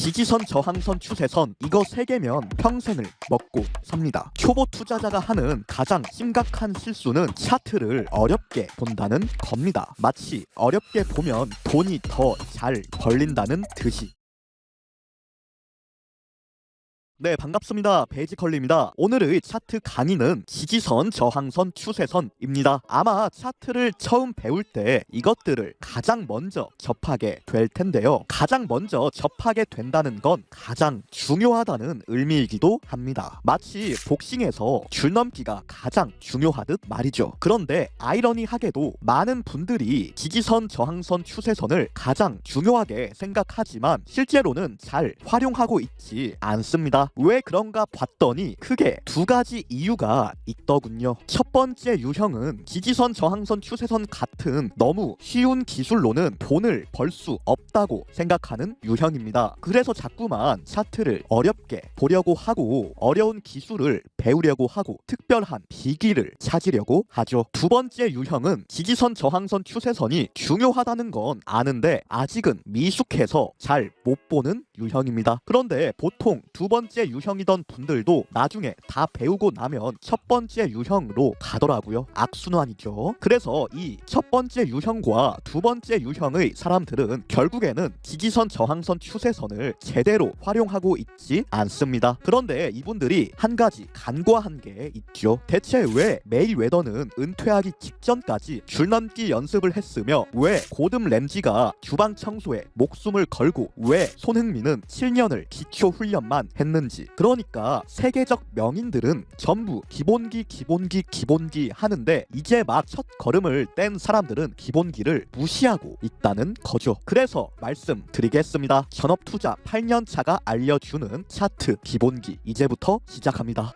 지지선, 저항선, 추세선 이거 3개면 평생을 먹고 삽니다. 초보 투자자가 하는 가장 심각한 실수는 차트를 어렵게 본다는 겁니다. 마치 어렵게 보면 돈이 더 잘 벌린다는 듯이. 네, 반갑습니다. 베이지컬리입니다. 오늘의 차트 강의는 지지선, 저항선, 추세선입니다. 아마 차트를 처음 배울 때 이것들을 가장 먼저 접하게 될 텐데요. 가장 먼저 접하게 된다는 건 가장 중요하다는 의미이기도 합니다. 마치 복싱에서 줄넘기가 가장 중요하듯 말이죠. 그런데 아이러니하게도 많은 분들이 지지선, 저항선, 추세선을 가장 중요하게 생각하지만 실제로는 잘 활용하고 있지 않습니다. 왜 그런가 봤더니 크게 2가지 이유가 있더군요. 첫 번째 유형은 지지선, 저항선, 추세선 같은 너무 쉬운 기술로는 돈을 벌 수 없다고 생각하는 유형입니다. 그래서 자꾸만 차트를 어렵게 보려고 하고 어려운 기술을 배우려고 하고 특별한 비기를 찾으려고 하죠. 두 번째 유형은 지지선, 저항선, 추세선이 중요하다는 건 아는데 아직은 미숙해서 잘 못 보는 유형입니다. 그런데 보통 두 번째 유형이던 분들도 나중에 다 배우고 나면 첫 번째 유형으로 가더라고요. 악순환이죠. 그래서 이 첫 번째 유형과 두 번째 유형의 사람들은 결국에는 지지선, 저항선, 추세선을 제대로 활용하고 있지 않습니다. 그런데 이분들이 한 가지 간과한 게 있죠. 대체 왜 메이웨더는 은퇴하기 직전까지 줄넘기 연습을 했으며 왜 고듬 램지가 주방 청소에 목숨을 걸고 왜 손흥민은 7년을 기초 훈련만 했는지. 그러니까 세계적 명인들은 전부 기본기 하는데 이제 막 첫 걸음을 뗀 사람들은 기본기를 무시하고 있다는 거죠. 그래서 말씀드리겠습니다. 전업투자 8년차가 알려주는 차트 기본기 이제부터 시작합니다.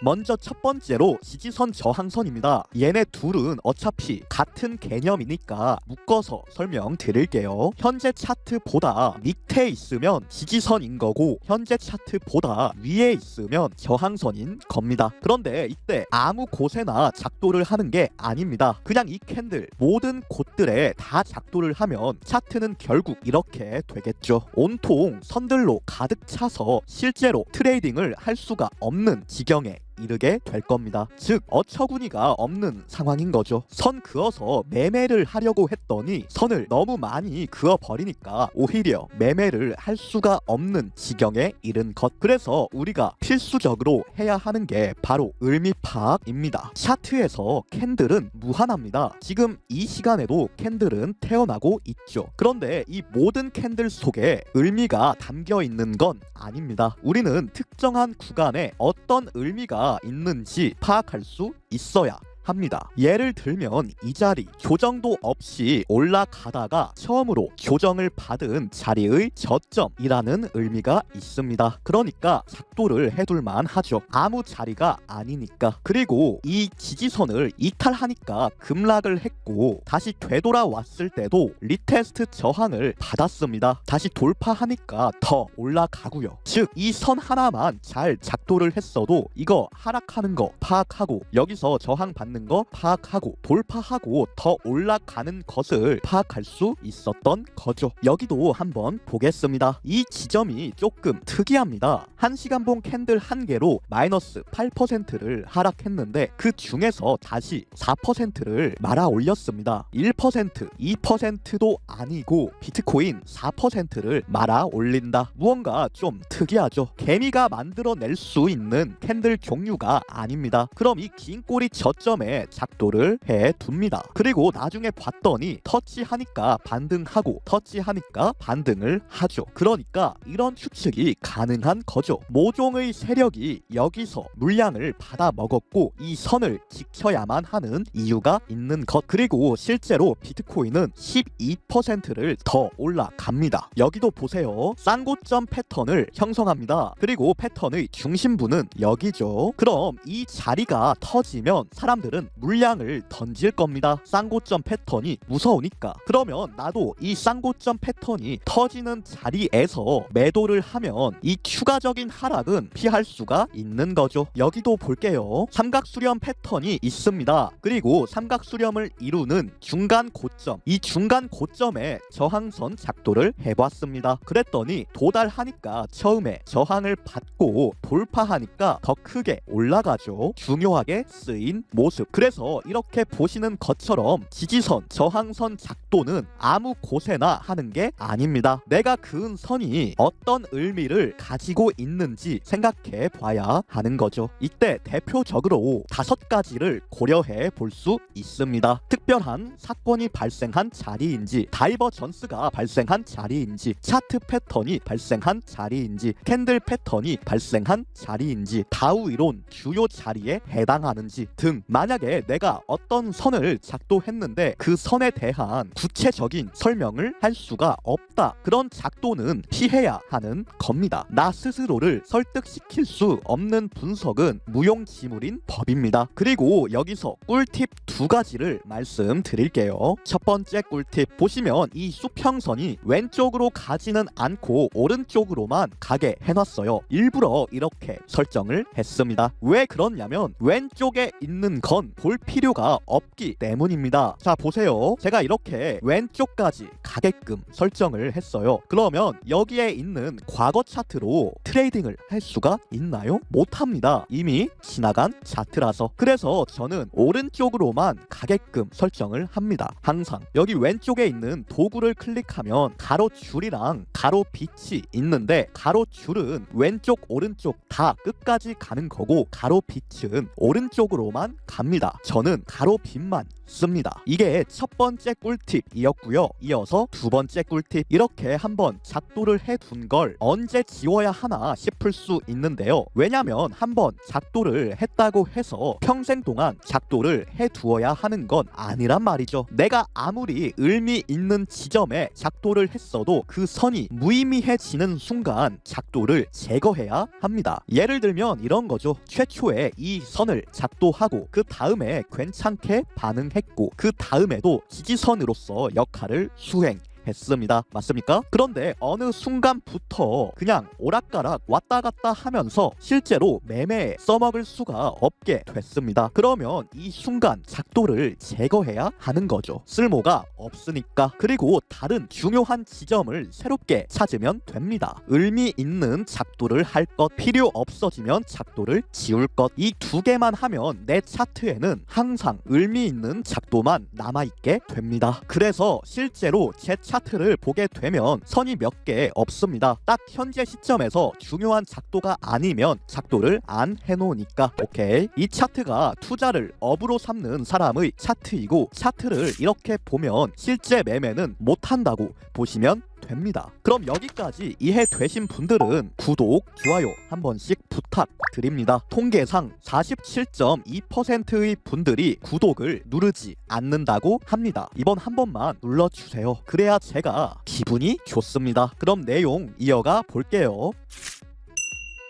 먼저 첫 번째로 지지선, 저항선입니다. 얘네 둘은 어차피 같은 개념이니까 묶어서 설명드릴게요. 현재 차트보다 밑에 있으면 지지선인 거고 현재 차트보다 위에 있으면 저항선인 겁니다. 그런데 이때 아무 곳에나 작도를 하는 게 아닙니다. 그냥 이 캔들 모든 곳들에 다 작도를 하면 차트는 결국 이렇게 되겠죠. 온통 선들로 가득 차서 실제로 트레이딩을 할 수가 없는 지경에 이르게 될 겁니다. 즉 어처구니가 없는 상황인 거죠. 선 그어서 매매를 하려고 했더니 선을 너무 많이 그어버리니까 오히려 매매를 할 수가 없는 지경에 이른 것. 그래서 우리가 필수적으로 해야 하는 게 바로 의미 파악입니다. 차트에서 캔들은 무한합니다. 지금 이 시간에도 캔들은 태어나고 있죠. 그런데 이 모든 캔들 속에 의미가 담겨 있는 건 아닙니다. 우리는 특정한 구간에 어떤 의미가 있는지 파악할 수 있어야 합니다. 예를 들면 이 자리 조정도 없이 올라가다가 처음으로 조정을 받은 자리의 저점이라는 의미가 있습니다. 그러니까 작도를 해둘만 하죠. 아무 자리가 아니니까. 그리고 이 지지선을 이탈하니까 급락을 했고 다시 되돌아왔을 때도 리테스트 저항을 받았습니다. 다시 돌파하니까 더 올라가고요. 즉 이 선 하나만 잘 작도를 했어도 이거 하락하는 거 파악하고 여기서 저항 받는 거 파악하고 돌파하고 더 올라가는 것을 파악할 수 있었던 거죠. 여기도 한번 보겠습니다. 이 지점이 조금 특이합니다. 1시간봉 캔들 한 개로 마이너스 8%를 하락했는데 그 중에서 다시 4%를 말아 올렸습니다. 1%, 2%도 아니고 비트코인 4%를 말아 올린다. 무언가 좀 특이하죠. 개미가 만들어낼 수 있는 캔들 종류가 아닙니다. 그럼 이 긴 꼬리 저점에 작도를 해둡니다. 그리고 나중에 봤더니 터치하니까 반등하고 터치하니까 반등을 하죠. 그러니까 이런 추측이 가능한 거죠. 모종의 세력이 여기서 물량을 받아 먹었고 이 선을 지켜야만 하는 이유가 있는 것. 그리고 실제로 비트코인은 12%를 더 올라갑니다. 여기도 보세요. 쌍고점 패턴을 형성합니다. 그리고 패턴의 중심부는 여기죠. 그럼 이 자리가 터지면 사람들은 사람들은 물량을 던질 겁니다. 쌍고점 패턴이 무서우니까. 그러면 나도 이 쌍고점 패턴이 터지는 자리에서 매도를 하면 이 추가적인 하락은 피할 수가 있는 거죠. 여기도 볼게요. 삼각수렴 패턴이 있습니다. 그리고 삼각수렴을 이루는 중간 고점, 이 중간 고점에 저항선 작도를 해봤습니다. 그랬더니 도달하니까 처음에 저항을 받고 돌파하니까 더 크게 올라가죠. 중요하게 쓰인 모습. 그래서 이렇게 보시는 것처럼 지지선, 저항선 작도는 아무 곳에나 하는 게 아닙니다. 내가 그은 선이 어떤 의미를 가지고 있는지 생각해 봐야 하는 거죠. 이때 대표적으로 5가지를 고려해 볼 수 있습니다. 특별한 사건이 발생한 자리인지, 다이버전스가 발생한 자리인지, 차트 패턴이 발생한 자리인지, 캔들 패턴이 발생한 자리인지, 다우 이론 주요 자리에 해당하는지 등. 만약에 내가 어떤 선을 작도했는데 그 선에 대한 구체적인 설명을 할 수가 없다. 그런 작도는 피해야 하는 겁니다. 나 스스로를 설득시킬 수 없는 분석은 무용지물인 법입니다. 그리고 여기서 꿀팁 2가지를 말씀드릴게요. 첫 번째 꿀팁 보시면 이 수평선이 왼쪽으로 가지는 않고 오른쪽으로만 가게 해놨어요. 일부러 이렇게 설정을 했습니다. 왜 그렇냐면 왼쪽에 있는 건 볼 필요가 없기 때문입니다. 자 보세요. 제가 이렇게 왼쪽까지 가게끔 설정을 했어요. 그러면 여기에 있는 과거 차트로 트레이딩을 할 수가 있나요? 못합니다. 이미 지나간 차트라서. 그래서 저는 오른쪽으로만 가게끔 설정을 합니다. 항상 여기 왼쪽에 있는 도구를 클릭하면 가로줄이랑 가로빛이 있는데 가로줄은 왼쪽 오른쪽 다 끝까지 가는 거고 가로빛은 오른쪽으로만 갑니다. 저는 가로빛만 씁니다. 이게 첫 번째 꿀팁이었고요. 이어서 두 번째 꿀팁. 이렇게 한번 작도를 해둔 걸 언제 지워야 하나 싶을 수 있는데요. 왜냐면 한번 작도를 했다고 해서 평생 동안 작도를 해두어야 하는 건 아니란 말이죠. 내가 아무리 의미 있는 지점에 작도를 했어도 그 선이 무의미해지는 순간 작도를 제거해야 합니다. 예를 들면 이런 거죠. 최초에 이 선을 작도하고 그 다음에 괜찮게 반응했고 그 다음에도 지지선으로서 역할을 수행했습니다. 맞습니까? 그런데 어느 순간부터 그냥 오락가락 왔다 갔다 하면서 실제로 매매에 써먹을 수가 없게 됐습니다. 그러면 이 순간 작도를 제거해야 하는 거죠. 쓸모가 없으니까. 그리고 다른 중요한 지점을 새롭게 찾으면 됩니다. 의미 있는 작도를 할 것, 필요 없어지면 작도를 지울 것. 이 2개만 하면 내 차트에는 항상 의미 있는 작도만 남아있게 됩니다. 그래서 실제로 제 차트를 보게 되면 선이 몇 개 없습니다. 딱 현재 시점에서 중요한 작도가 아니면 작도를 안 해놓으니까. 오케이. 이 차트가 투자를 업으로 삼는 사람의 차트이고 차트를 이렇게 보면 실제 매매는 못한다고 보시면 됩니다. 그럼 여기까지 이해되신 분들은 구독, 좋아요 한 번씩 부탁드립니다. 통계상 47.2%의 분들이 구독을 누르지 않는다고 합니다. 이번 한 번만 눌러주세요. 그래야 제가 기분이 좋습니다. 그럼 내용 이어가 볼게요.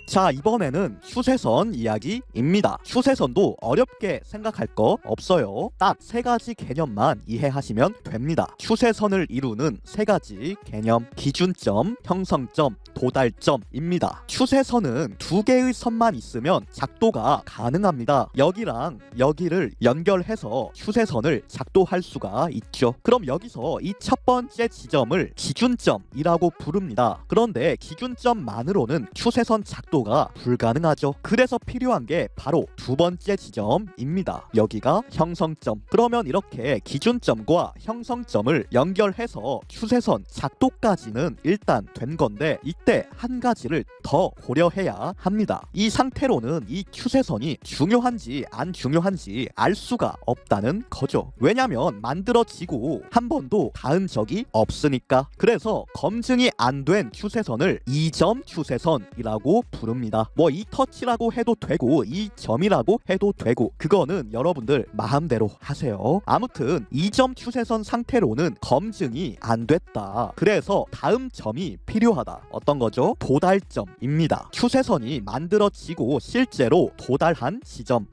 자, 이번에는 추세선 이야기입니다. 추세선도 어렵게 생각할 거 없어요. 딱 3가지 개념만 이해하시면 됩니다. 추세선을 이루는 3가지 개념, 기준점, 형성점, 도달점입니다. 추세선은 2개의 선만 있으면 작도가 가능합니다. 여기랑 여기를 연결해서 추세선을 작도할 수가 있죠. 그럼 여기서 이 첫 번째 지점을 기준점이라고 부릅니다. 그런데 기준점만으로는 추세선 작도가 불가능하죠. 그래서 필요한 게 바로 2번째 지점입니다. 여기가 형성점. 그러면 이렇게 기준점과 형성점을 연결해서 추세선 작도까지는 일단 된 건데 이때 한 가지를 더 고려해야 합니다. 이 상태로는 이 추세선이 중요한지 안 중요한지 알 수가 없다는 거죠. 왜냐면 만들어지고 한 번도 닿은 적이 없으니까. 그래서 검증이 안 된 추세선을 2점 추세선이라고 부릅니다. 부릅니다. 뭐 이 터치라고 해도 되고 이 점이라고 해도 되고 그거는 여러분들 마음대로 하세요. 아무튼 이 점 추세선 상태로는 검증이 안 됐다. 그래서 다음 점이 필요하다. 어떤 거죠? 도달점입니다. 추세선이 만들어지고 실제로 도달한 지점,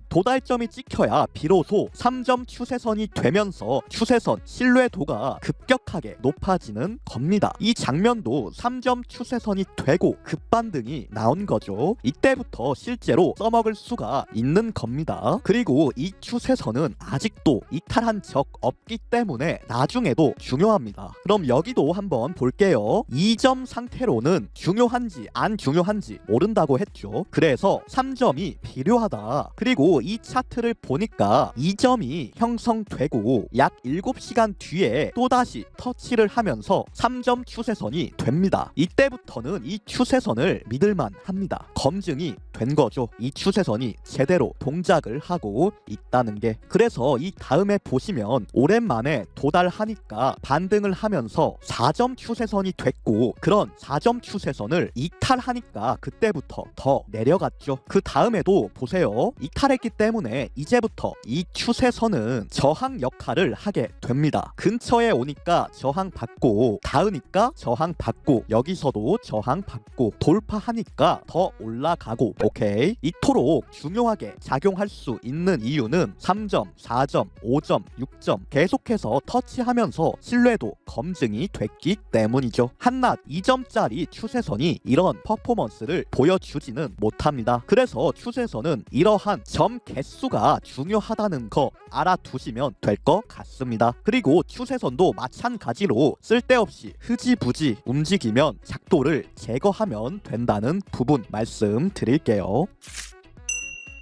도달점이 찍혀야 비로소 3점 추세선이 되면서 추세선 신뢰도가 급격하게 높아지는 겁니다. 이 장면도 3점 추세선이 되고 급반등이 나온 거죠. 이때부터 실제로 써먹을 수가 있는 겁니다. 그리고 이 추세선은 아직도 이탈한 적 없기 때문에 나중에도 중요합니다. 그럼 여기도 한번 볼게요. 2점 상태로는 중요한지 안 중요한지 모른다고 했죠. 그래서 3점이 필요하다. 그리고 이 차트를 보니까 2점이 형성되고 약 7시간 뒤에 또다시 터치를 하면서 3점 추세선이 됩니다. 이때부터는 이 추세선을 믿을만 합니다. 검증이 된 거죠. 이 추세선이 제대로 동작을 하고 있다는 게. 그래서 이 다음에 보시면 오랜만에 도달하니까 반등을 하면서 4점 추세선이 됐고 그런 4점 추세선을 이탈하니까 그때부터 더 내려갔죠. 그 다음에도 보세요. 이탈했기 때문에 이제부터 이 추세선은 저항 역할을 하게 됩니다. 근처에 오니까 저항 받고 닿으니까 저항 받고 여기서도 저항 받고 돌파하니까 더 올라가고. 오케이. 이토록 중요하게 작용할 수 있는 이유는 3점, 4점, 5점, 6점 계속해서 터치하면서 신뢰도 검증이 됐기 때문이죠. 한낱 2점짜리 추세선이 이런 퍼포먼스를 보여주지는 못합니다. 그래서 추세선은 이러한 점 개수가 중요하다는 거 알아두시면 될 것 같습니다. 그리고 추세선도 마찬가지로 쓸데없이 흐지부지 움직이면 작도를 제거하면 된다는 부분 말씀드릴게요.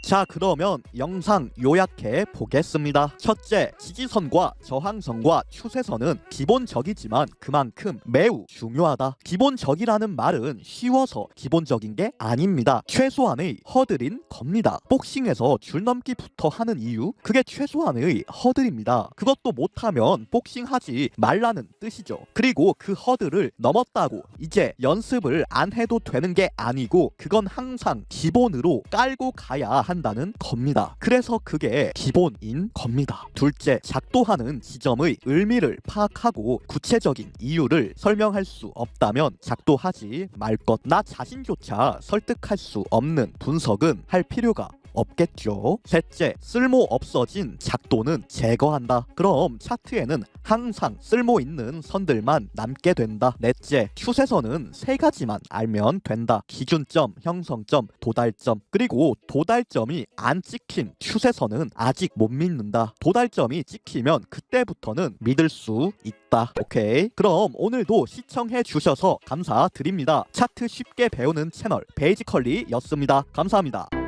자, 그러면 영상 요약해 보겠습니다. 첫째, 지지선과 저항선과 추세선은 기본적이지만 그만큼 매우 중요하다. 기본적이라는 말은 쉬워서 기본적인 게 아닙니다. 최소한의 허들인 겁니다. 복싱에서 줄넘기부터 하는 이유, 그게 최소한의 허들입니다. 그것도 못하면 복싱하지 말라는 뜻이죠. 그리고 그 허들을 넘었다고 이제 연습을 안 해도 되는 게 아니고 그건 항상 기본으로 깔고 가야 한다는 겁니다. 그래서 그게 기본인 겁니다. 둘째, 작도하는 지점의 의미를 파악하고 구체적인 이유를 설명할 수 없다면 작도하지 말 것. 나 자신조차 설득할 수 없는 분석은 할 필요가 없겠죠. 셋째, 쓸모 없어진 작도는 제거한다. 그럼 차트에는 항상 쓸모 있는 선들만 남게 된다. 넷째, 추세선은 세 가지만 알면 된다. 기준점, 형성점, 도달점. 그리고 도달점이 안 찍힌 추세선은 아직 못 믿는다. 도달점이 찍히면 그때부터는 믿을 수 있다. 오케이. 그럼 오늘도 시청해 주셔서 감사드립니다. 차트 쉽게 배우는 채널 베이지컬리였습니다. 감사합니다.